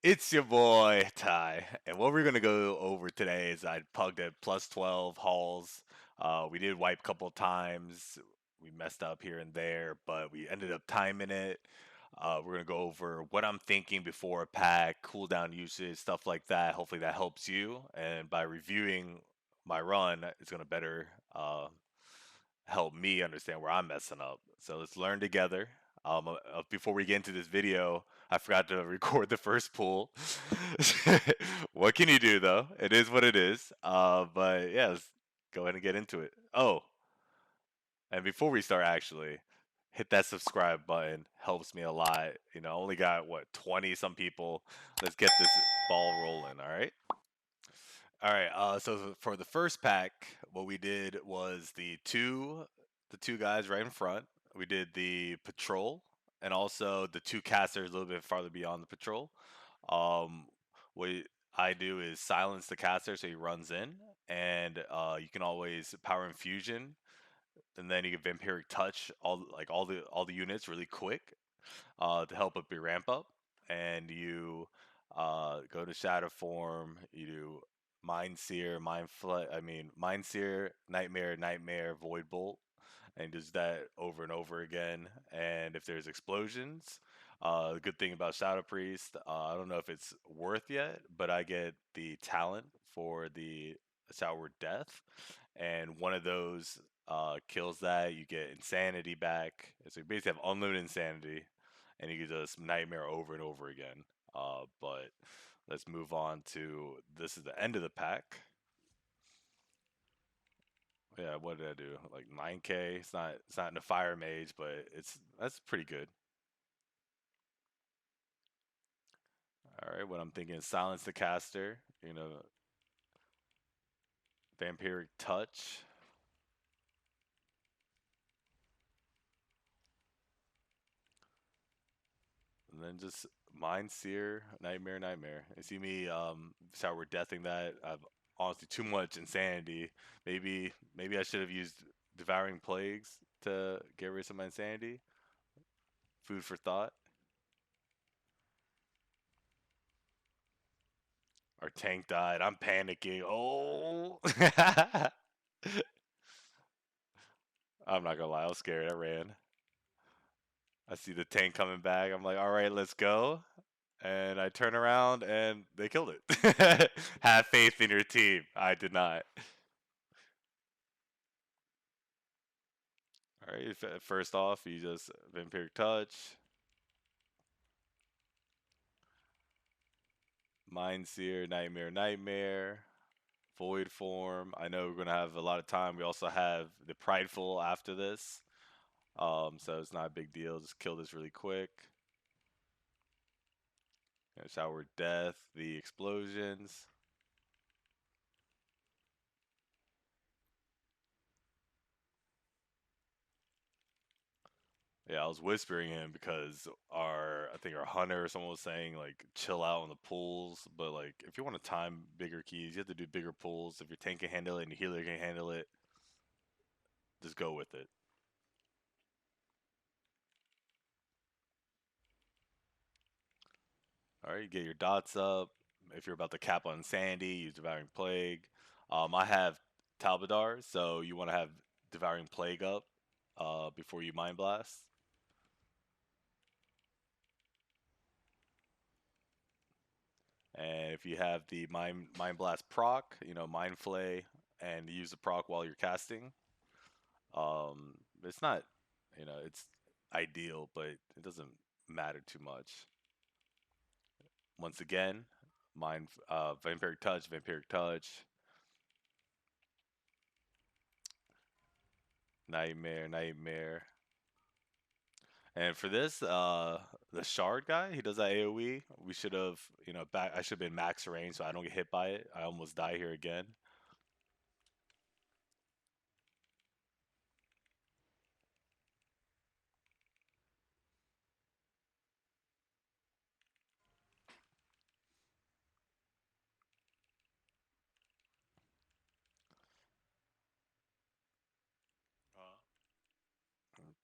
It's your boy Ty, and what we're gonna go over today is I pugged at +12 hauls. We did wipe a couple times. We messed up here and there, but we ended up timing it. We're gonna go over what I'm thinking before a pack, cooldown usage, stuff like that. Hopefully that helps you. And by reviewing my run, it's gonna better help me understand where I'm messing up. So let's learn together. Before we get into this video, I forgot to record the first pool. What can you do though? It is what it is. But yeah, let's go ahead and get into it. Oh, and before we start, actually, hit that subscribe button. Helps me a lot. You know, I only got what 20 some people. Let's get this ball rolling. All right. All right. So for the first pack, what we did was the two guys right in front. We did the patrol and also the two casters a little bit farther beyond the patrol. Um, what I do is silence the caster so he runs in, and you can always power infusion, and then you can vampiric touch all the units really quick to help up your ramp up, and you go to shadow form. You do mind seer, mind seer, nightmare, nightmare, void bolt, and does that over and over again. And if there's explosions, the good thing about Shadow Priest, I don't know if it's worth yet, but I get the talent for the Shower Death, and one of those kills that. You get insanity back, so you basically have unlimited insanity, and you can just nightmare over and over again. But let's move on to this is the end of the pack. Yeah, what did I do? Like 9K. It's not in the fire mage, but that's pretty good. All right, what I'm thinking is silence the caster. Vampiric touch, and then just mind seer, nightmare, nightmare. You see me sour deathing that. I've honestly too much insanity. Maybe I should have used devouring plagues to get rid of some insanity. Food for thought. Our tank died. I'm panicking. Oh. I'm not gonna lie, I was scared. I ran. I see the tank coming back. I'm like, all right, let's go. And I turn around and they killed it. Have faith in your team. I did not. All right, first off, you just vampiric touch, mind seer, nightmare, nightmare, void form. I know we're gonna have a lot of time. We also have the prideful after this. So it's not a big deal. Just kill this really quick. Shower death, the explosions. Yeah, I was whispering him because I think our hunter or someone was saying like chill out on the pools, but like if you want to time bigger keys, you have to do bigger pools. If your tank can handle it and your healer can handle it, just go with it. All right, you get your dots up. If you're about to cap on Sandy, use Devouring Plague. I have Talbadar, so you want to have Devouring Plague up before you Mind Blast. And if you have the Mind Blast proc, Mind Flay, and use the proc while you're casting. It's not, it's ideal, but it doesn't matter too much. Once again, Vampiric Touch, Nightmare, Nightmare. And for this, the Shard guy, he does that AoE. We should have, back. I should have been max range so I don't get hit by it. I almost die here again.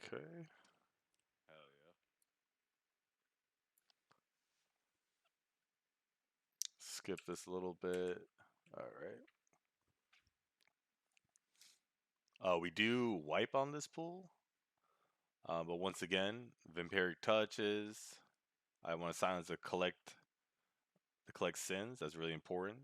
Okay. Hell yeah. skip this a little bit. All right. We do wipe on this pool, but once again, vampiric touches. I want to silence the collect sins. That's really important.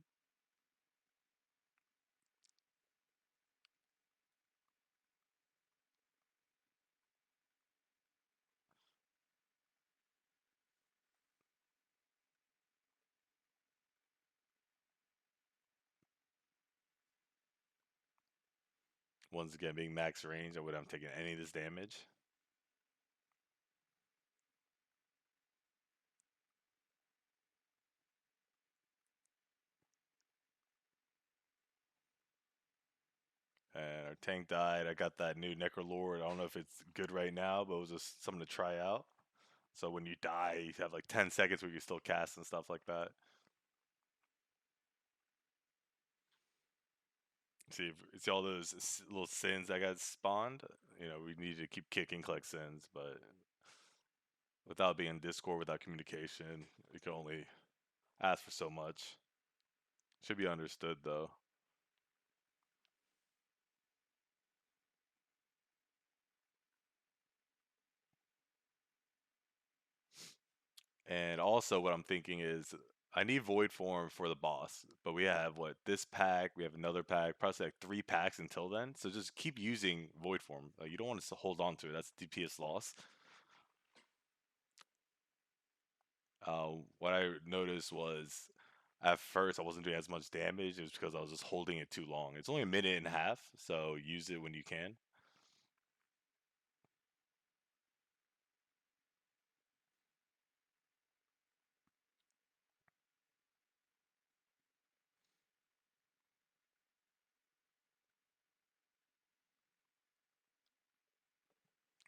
Once again, being max range, I would not have taken any of this damage. And our tank died. I got that new Necrolord. I don't know if it's good right now, but it was just something to try out. So when you die, you have like 10 seconds where you can still cast and stuff like that. See all those little sins that got spawned. You know, we need to keep kicking collect sins, but without being in Discord, without communication, you can only ask for so much. Should be understood though. And also, what I'm thinking is I need Void Form for the boss, but we have what this pack, we have another pack, probably like 3 packs until then. So just keep using Void Form. You don't want to hold on to it. That's DPS loss. What I noticed was at first I wasn't doing as much damage. It was because I was just holding it too long. It's only a minute and a half, so use it when you can.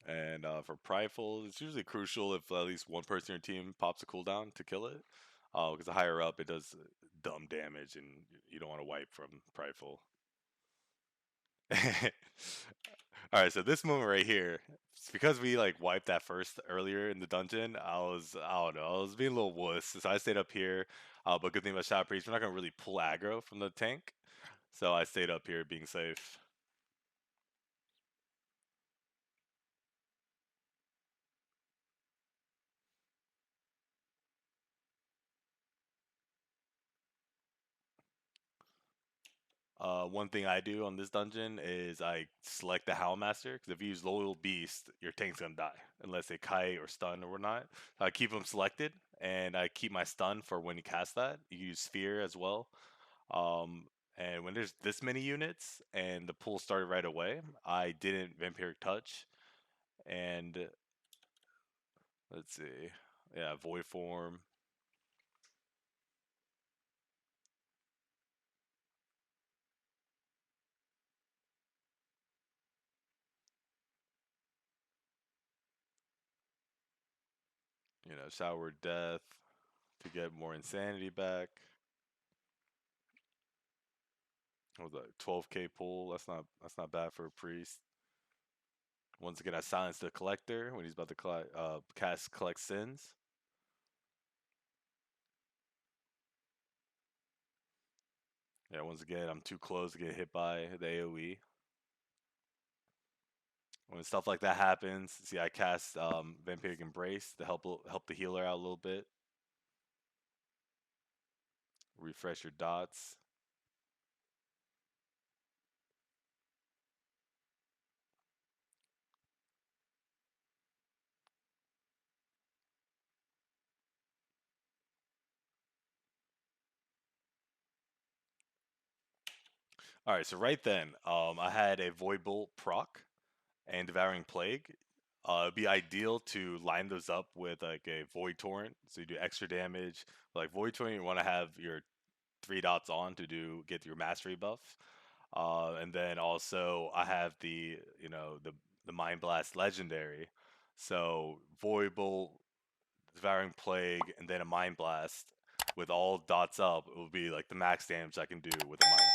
And for prideful, it's usually crucial if at least one person in your team pops a cooldown to kill it. Because the higher up, it does dumb damage, and you don't want to wipe from prideful. All right, so this moment right here, it's because we like wiped that first earlier in the dungeon. I don't know, I was being a little wuss, so I stayed up here. But good thing about Shadow Priest, we're not gonna really pull aggro from the tank, so I stayed up here being safe. One thing I do on this dungeon is I select the Howlmaster because if you use Loyal Beast, your tank's gonna die unless they kite or stun or whatnot. So I keep them selected and I keep my stun for when you cast that. You use Sphere as well. Um, and when there's this many units and the pool started right away, I didn't Vampiric Touch. And let's see, yeah, Void Form. Shower Death to get more insanity back. What was that? 12k pool. That's not bad for a priest. Once again, I silence the collector when he's about to cast collect sins. Yeah, once again, I'm too close to get hit by the AOE. When stuff like that happens, see, I cast Vampiric Embrace to help the healer out a little bit. Refresh your dots. All right, so right then, I had a Void Bolt proc and Devouring Plague. It'd be ideal to line those up with like a Void Torrent, so you do extra damage. Like Void Torrent, you want to have your 3 dots on to get your Mastery buff, and then also I have the Mind Blast Legendary, so Void Bolt, Devouring Plague, and then a Mind Blast with all dots up. It will be like the max damage I can do with a Mind Blast.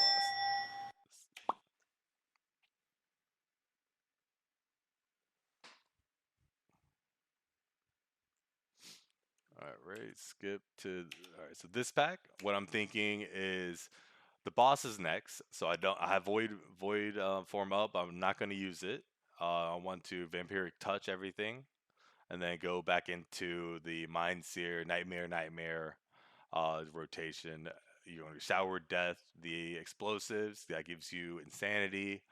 Right. Skip to. All right. So this pack, what I'm thinking is the boss is next. So I don't. I have void form up. I'm not going to use it. I want to vampiric touch everything, and then go back into the Mind Seer, Nightmare rotation. You're going to shower death, the explosives that gives you insanity.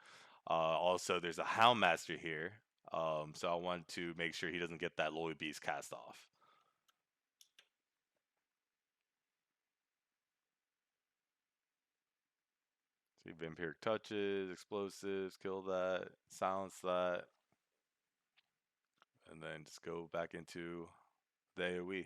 Also, there's a Houndmaster here, so I want to make sure he doesn't get that Loy Beast cast off. See, vampiric touches, explosives, kill that, silence that, and then just go back into the AoE.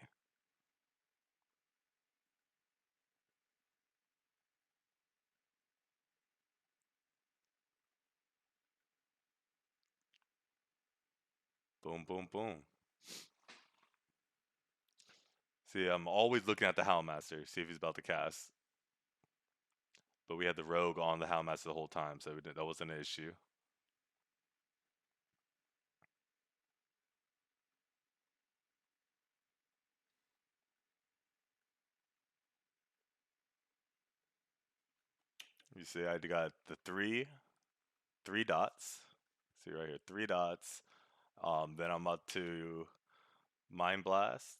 Boom, boom, boom. See, I'm always looking at the Houndmaster, see if he's about to cast. But we had the rogue on the Houndmaster the whole time, so that wasn't an issue. You see, I got the three dots. See right here, three dots. Then I'm up to Mind Blast,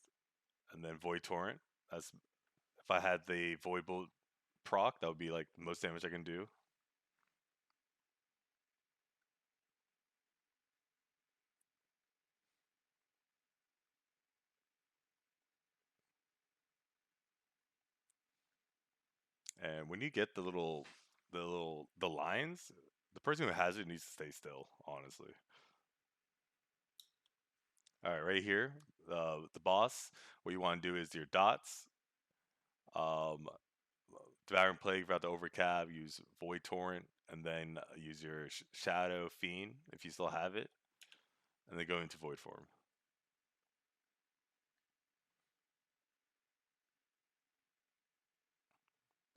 and then Void Torrent. That's if I had the Void Bolt proc, that would be like the most damage I can do. And when you get the lines, the person who has it needs to stay still. Honestly. All right, right here, the boss. What you want to do is your dots. Um, Devouring Plague without the overcap. Use Void Torrent, and then use your Shadow Fiend if you still have it, and then go into Void form.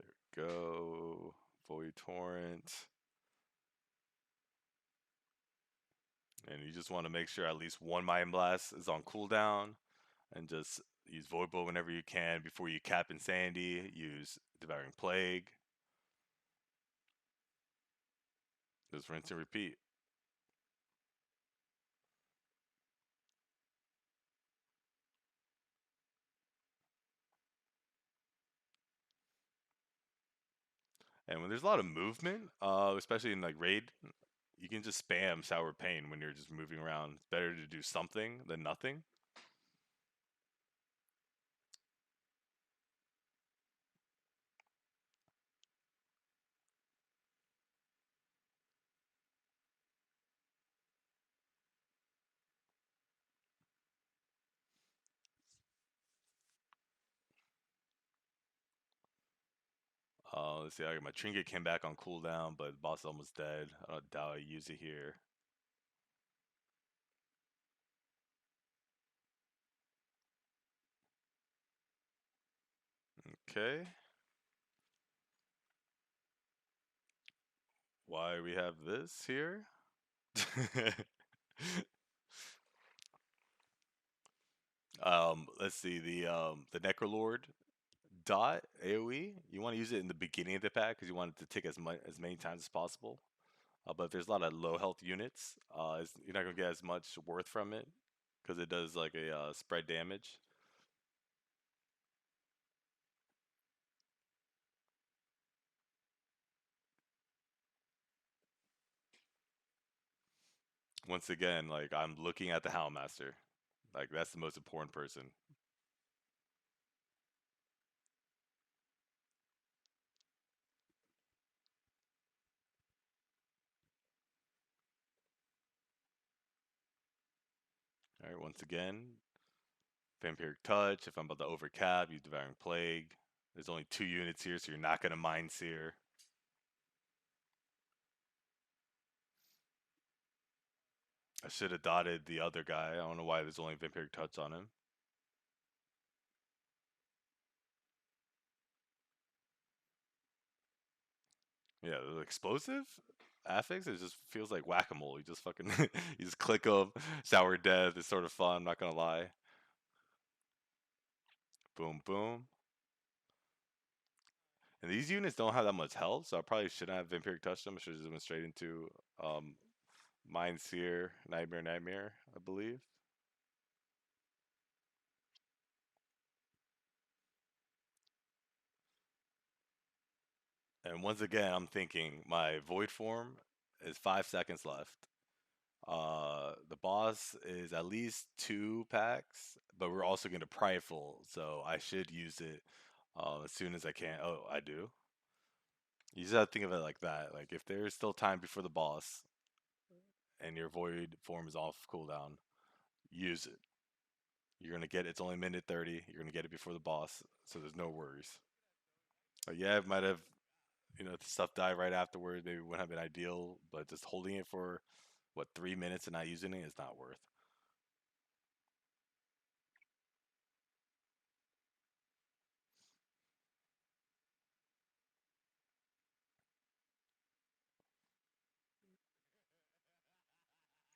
There we go. Void Torrent. And you just want to make sure at least one Mind Blast is on cooldown, and just use Void Bolt whenever you can before you cap Insanity. Use Devouring Plague. Just rinse and repeat. And when there's a lot of movement, especially in like raid, you can just spam Sour Pain when you're just moving around. It's better to do something than nothing. Let's see. My trinket came back on cooldown, but the boss is almost dead. I don't doubt I use it here. Okay. Why we have this here? Let's see. The Necrolord dot AOE. You want to use it in the beginning of the pack because you want it to tick as many times as possible. But if there's a lot of low health units, you're not gonna get as much worth from it because it does like a spread damage. Once again, like I'm looking at the Houndmaster. Like that's the most important person. All right, once again, Vampiric Touch. If I'm about to overcap, use Devouring Plague. There's only 2 units here, so you're not gonna Mind Seer. I should have dotted the other guy. I don't know why there's only Vampiric Touch on him. Yeah, the explosive affix. It just feels like whack-a-mole. You just fucking you just click them. Sour death. It's sort of fun. I'm not gonna lie. Boom, boom. And these units don't have that much health, so I probably shouldn't have Vampiric Touch them. I should have just went straight into Mind Seer, Nightmare, Nightmare, I believe. And once again, I'm thinking my Void form is 5 seconds left. The boss is at least 2 packs, but we're also going to Prideful, so I should use it as soon as I can. Oh, I do. You just have to think of it like that. Like if there's still time before the boss and your Void form is off cooldown, use it. You're gonna get it's only minute 30. You're gonna get it before the boss, so there's no worries. Yeah, it might have if the stuff died right afterwards, maybe it wouldn't have been ideal, but just holding it for what 3 minutes and not using it is not worth.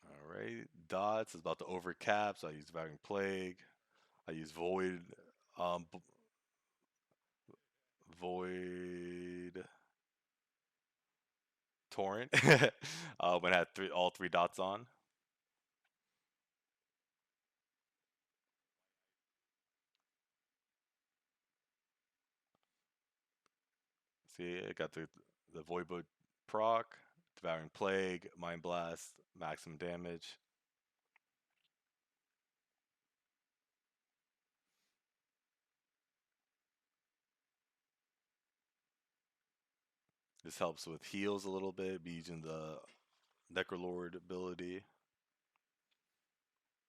All right, dots is about to overcap, so I use Devouring Plague. I use Void, Void Torrent when I had all three dots on. See, I got the Voidwood proc, Devouring Plague, Mind Blast, maximum damage. This helps with heals a little bit, be using the Necrolord ability.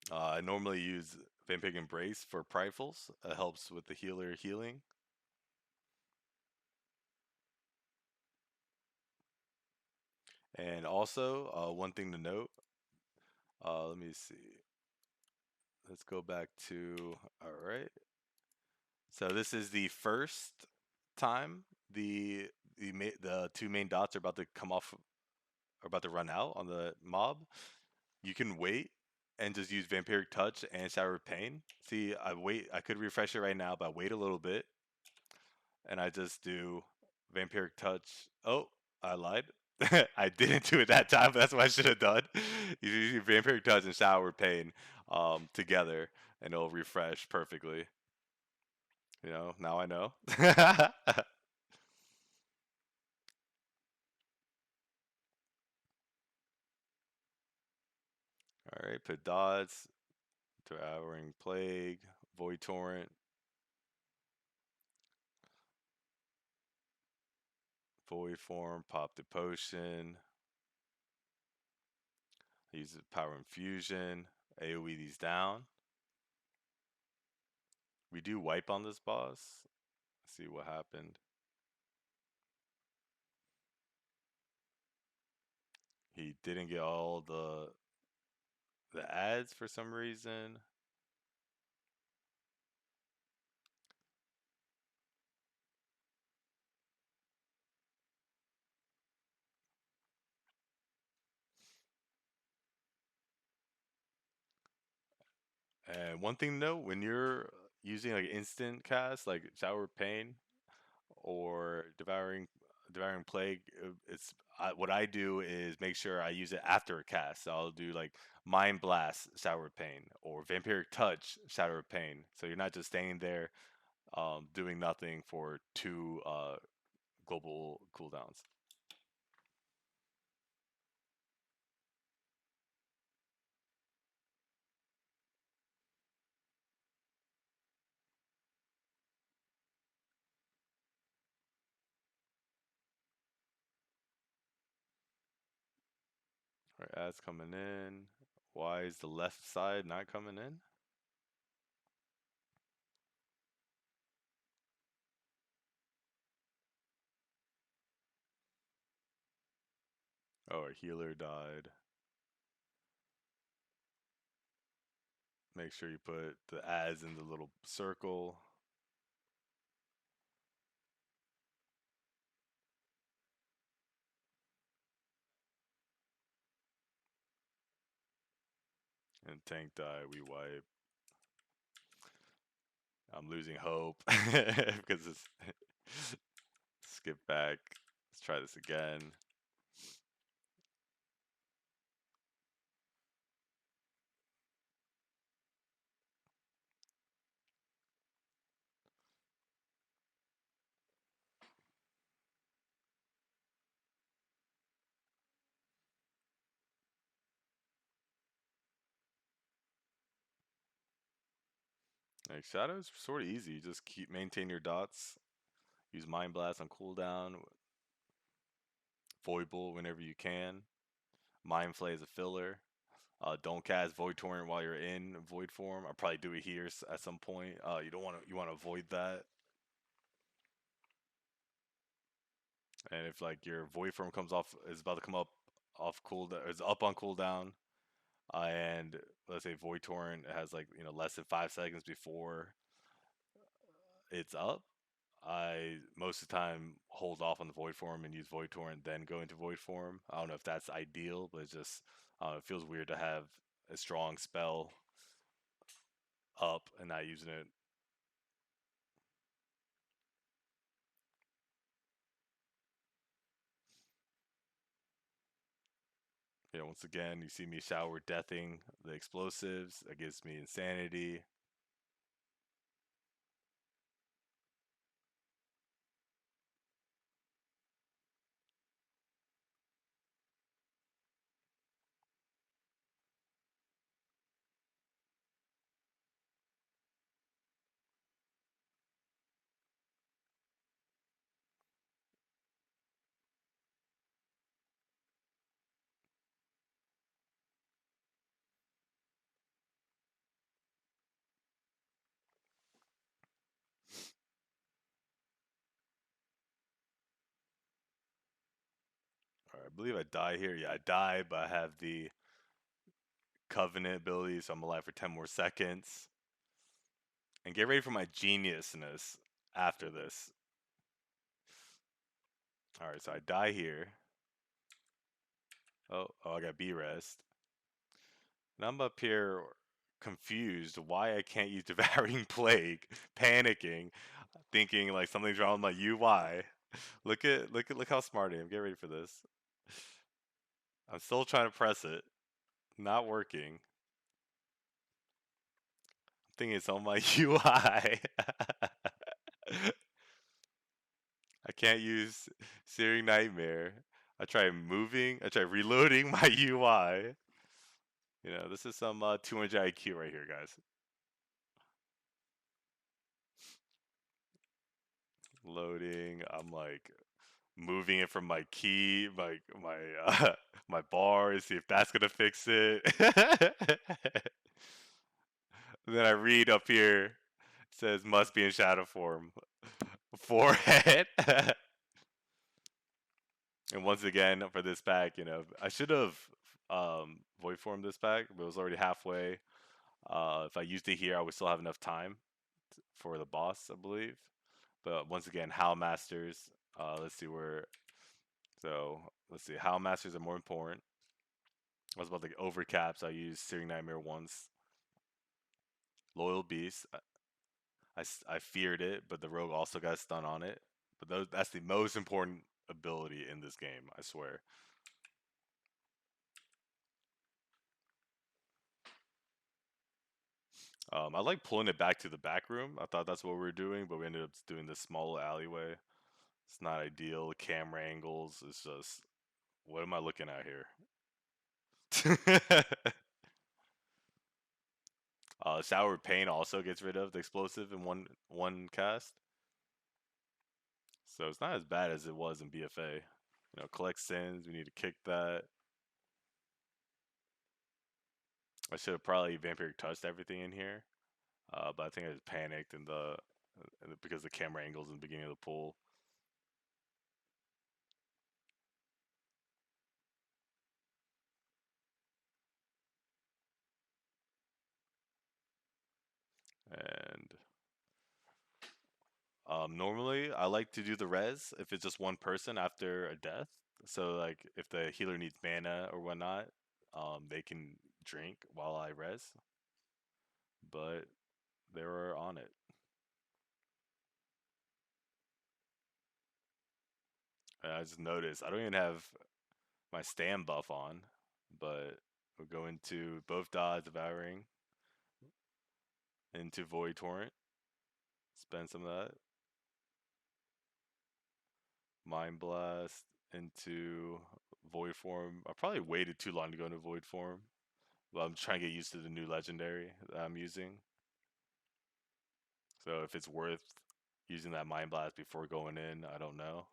I normally use Vampiric Embrace for Prideful's. It helps with the healer healing. And also, one thing to note, let me see. Let's go back to, all right. So this is the first time the two main dots are about to come off, are about to run out on the mob. You can wait and just use Vampiric Touch and Shower of Pain. See, I could refresh it right now, but I wait a little bit and I just do Vampiric Touch. Oh, I lied. I didn't do it that time, but that's what I should have done. You use Vampiric Touch and Shower of Pain together, and it'll refresh perfectly. Now I know. All right, put dots, Devouring Plague, Void Torrent, Void Form, pop the potion, use the Power Infusion, AoE these down. We do wipe on this boss. See what happened. He didn't get all the ads for some reason. And one thing to note, when you're using like instant cast like Shower of Pain or Devouring Plague, what I do is make sure I use it after a cast. So I'll do like Mind Blast, Shower of Pain, or Vampiric Touch, Shower of Pain. So you're not just staying there doing nothing for two global cooldowns. All right, ads coming in. Why is the left side not coming in? Oh, a healer died. Make sure you put the ads in the little circle. And tank die, we wipe. I'm losing hope because it's skip back. Let's try this again. Like Shadow's sort of easy. You just keep maintain your dots. Use Mind Blast on cooldown. Voidbolt whenever you can. Mind Flay is a filler. Don't cast Void Torrent while you're in Void form. I'll probably do it here at some point. You don't want to. You want to avoid that. And if like your Void form comes off, is about to come up off cooldown, is up on cooldown, and let's say Void Torrent has like less than 5 seconds before it's up. I most of the time hold off on the Void form and use Void Torrent, then go into Void form. I don't know if that's ideal, but it's just it feels weird to have a strong spell up and not using it. Once again, you see me shower deathing the explosives. That gives me insanity. All right, I believe I die here. Yeah, I die, but I have the Covenant ability, so I'm alive for 10 more seconds. And get ready for my geniusness after this. All right, so I die here. Oh, I got B rest. And I'm up here confused why I can't use Devouring Plague, panicking, thinking like something's wrong with my UI. Look how smart I am. Get ready for this. I'm still trying to press it. Not working. I'm thinking it's on my UI. I can't use Searing Nightmare. I try moving. I try reloading my UI. This is some 200 IQ right here, guys. Loading. I'm like moving it from my key, my my bar, and see if that's gonna fix it. Then I read up here, it says must be in shadow form. Forehead. And once again for this pack, I should have void formed this pack, but it was already halfway. If I used it here, I would still have enough time for the boss, I believe. But once again, Howl Masters. Let's see where. So let's see. Howl Masters are more important. I was about to overcap, so I used Searing Nightmare once. Loyal Beast. I feared it, but the rogue also got stun on it. But that's the most important ability in this game, I swear. I like pulling it back to the back room. I thought that's what we were doing, but we ended up doing this small alleyway. It's not ideal. Camera angles. It's just, what am I looking at here? Shower Pain also gets rid of the explosive in one cast, so it's not as bad as it was in BFA. Collect sins. We need to kick that. I should have probably vampiric touched everything in here, but I think I just panicked because the camera angles in the beginning of the pool. And normally I like to do the res if it's just one person after a death. So like if the healer needs mana or whatnot, they can drink while I res. But they were on it. And I just noticed I don't even have my stand buff on, but we'll go into both dodge devouring into void torrent, spend some of that mind blast into void form. I probably waited too long to go into void form, but I'm trying to get used to the new legendary that I'm using. So if it's worth using that mind blast before going in, I don't know.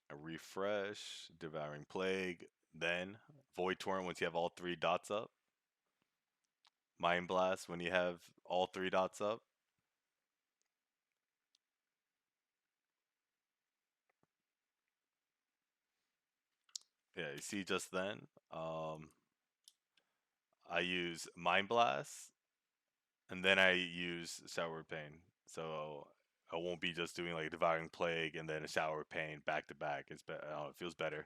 A refresh, devouring plague, then void torrent once you have all three dots up. Mind blast when you have all three dots up. Yeah, you see just then. I use mind blast and then I use shower pain. So I won't be just doing like devouring plague and then a shower pain back to back. It's better. It feels better.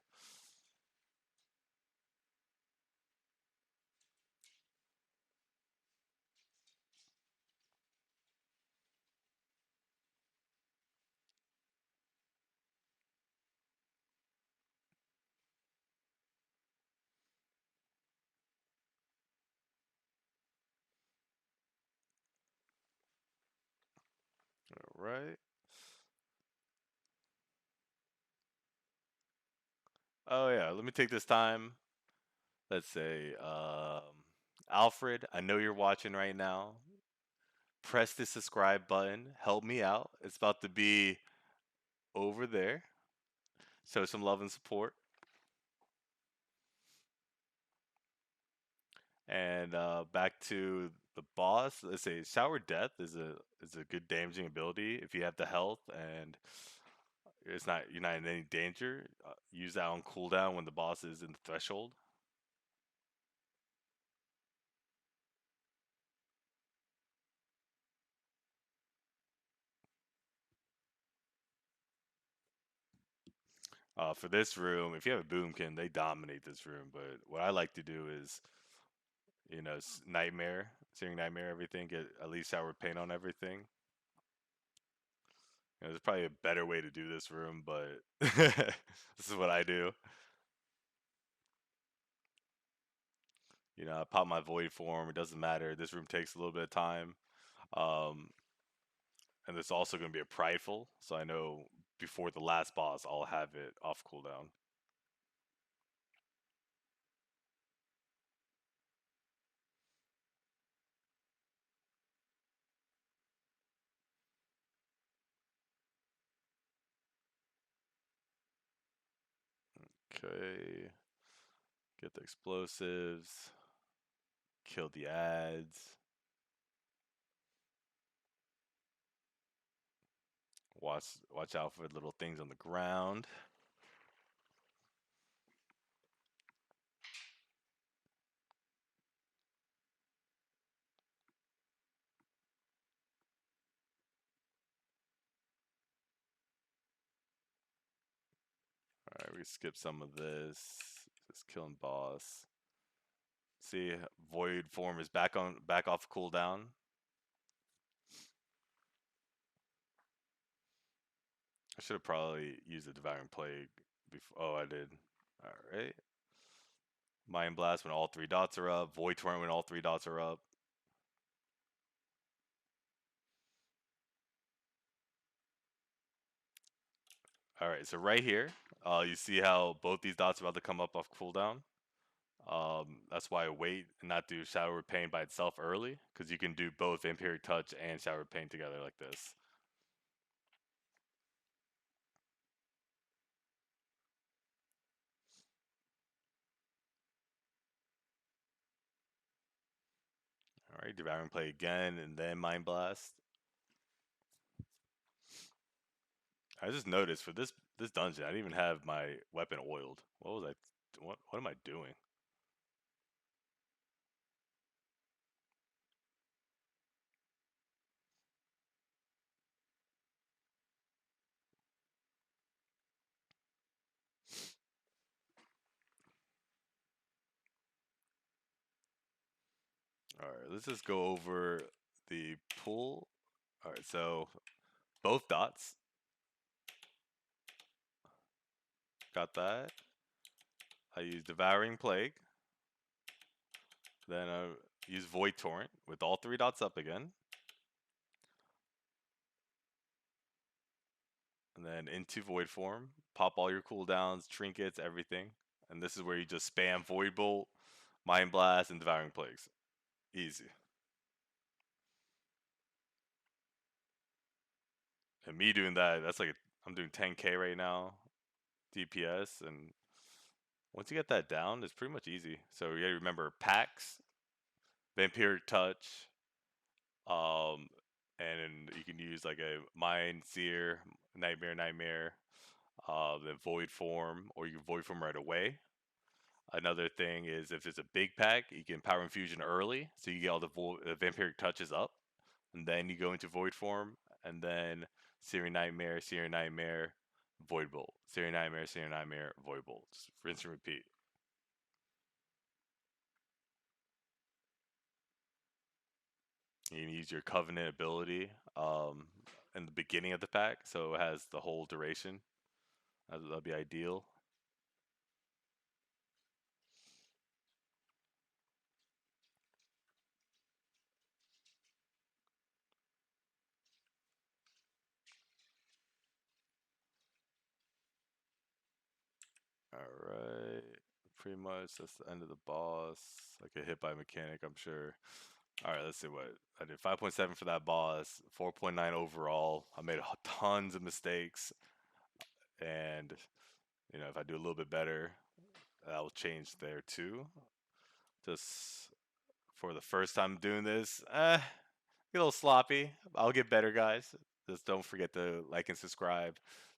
All right. Oh yeah. Let me take this time. Let's say, Alfred. I know you're watching right now. Press the subscribe button. Help me out. It's about to be over there. Show some love and support. And back to the boss. Let's say Shower Death is a good damaging ability if you have the health and it's not you're not in any danger. Use that on cooldown when the boss is in the threshold. For this room, if you have a boomkin, they dominate this room. But what I like to do is, nightmare, seeing nightmare everything, get at least shower paint on everything. There's probably a better way to do this room, but this is what I do. I pop my void form. It doesn't matter. This room takes a little bit of time. Um, and there's also going to be a prideful, so I know before the last boss, I'll have it off cooldown. Okay, get the explosives, kill the ads, watch out for little things on the ground. All right, we skip some of this. Just killing boss. See, void form is back off cooldown. I should have probably used the devouring plague before. Oh, I did. All right. Mind blast when all three dots are up. Void torrent when all three dots are up. All right. So right here, you see how both these dots are about to come up off cooldown. That's why I wait and not do shower pain by itself early, because you can do both vampiric touch and shower pain together like this. All right, devouring play again, and then mind blast. I just noticed for this dungeon, I didn't even have my weapon oiled. What was I? What am I doing? All right, let's just go over the pool. All right, so both dots. Got that. I use Devouring Plague. Then I use Void Torrent with all three dots up again. And then into Void form. Pop all your cooldowns, trinkets, everything. And this is where you just spam Void Bolt, Mind Blast, and Devouring Plagues. Easy. And me doing that, that's like I'm doing 10k right now, DPS, and once you get that down, it's pretty much easy. So you gotta remember packs, Vampiric Touch, um, and you can use like a Mind Seer, Nightmare, then Void Form, or you can Void Form right away. Another thing is if it's a big pack, you can Power Infusion early, so you get all the Vampiric Touches up, and then you go into Void Form, and then Searing Nightmare, Void Bolt, Searing Nightmare, Void Bolt. Just rinse and repeat. You can use your Covenant ability in the beginning of the pack, so it has the whole duration. That'll be ideal. Alright. Pretty much that's the end of the boss. I get hit by mechanic, I'm sure. Alright, let's see what I did. 5.7 for that boss, 4.9 overall. I made tons of mistakes, and if I do a little bit better, that will change there too. Just for the first time doing this, get a little sloppy. I'll get better, guys. Just don't forget to like and subscribe.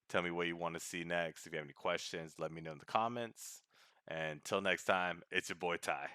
Tell me what you want to see next. If you have any questions, let me know in the comments. And until next time, it's your boy Ty.